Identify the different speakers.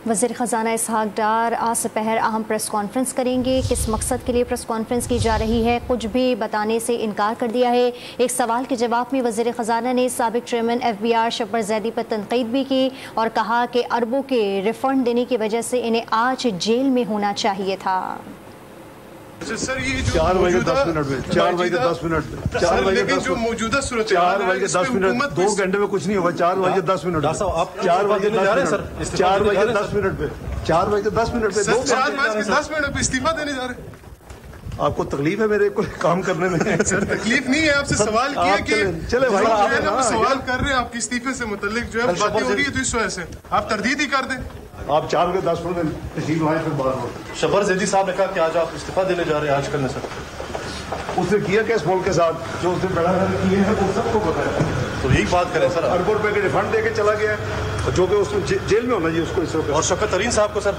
Speaker 1: وزیر خزانہ اسحاق ڈار آج سپہر اہم پریس کانفرنس کریں گے۔ کس مقصد کے لیے پریس کانفرنس کی جا رہی ہے کچھ بھی بتانے سے انکار کر دیا ہے۔ ایک سوال کے جواب میں وزیر خزانہ نے سابق چیئرمین FBR شبر زیدی پر تنقید بھی کی اور کہا کہ اربوں کے ریفنڈ دینے کی وجہ سے انہیں آج جیل میں ہونا چاہیے تھا۔
Speaker 2: سر یہ جو 4 بجے 10 منٹ میں 4 بجے 10 منٹ میں 4 بجے جو موجودہ صورت 4 بجے 10 منٹ 2 گھنٹے میں کچھ نہیں ہوگا 4 بجے 10 منٹ 4 بجے 10 منٹ 4 بجے 10 منٹ پہ 4 بجے 10 منٹ پہ 4 بجے 10 منٹ پہ استعفیٰ دینے جا رہے ہیں۔ آپ کو تکلیف ہے میرے کو کام کرنے میں؟ سر تکلیف نہیں ہے، آپ سے سوال کیا کہ چلے بھائی سوال کر رہے ہیں آپ کے استعفے سے متعلق جو ہے باتیں ہو رہی ہے تو اس وجہ سے آپ تردید ہی کر دیں۔ آپ 4 بجے 10 منٹ میں تشریف لائیں پھر بات ہو۔
Speaker 3: شبر زیدی صاحب نے کہا کہ آج آپ استعفیٰ دینے جا رہے ہیں، آج کل نے سر
Speaker 2: اس نے کیا کہ اس ملک کے ساتھ جو اس نے بڑا کیے ہیں وہ سب کو پتا ہے،
Speaker 3: تو یہی بات کریں سر۔
Speaker 2: اربوں روپے کے ریفنڈ دے کے چلا گیا ہے جو کہ اس میں جیل میں ہونا جی اس کو اس وقت۔
Speaker 3: اور شوکت ترین صاحب کو سر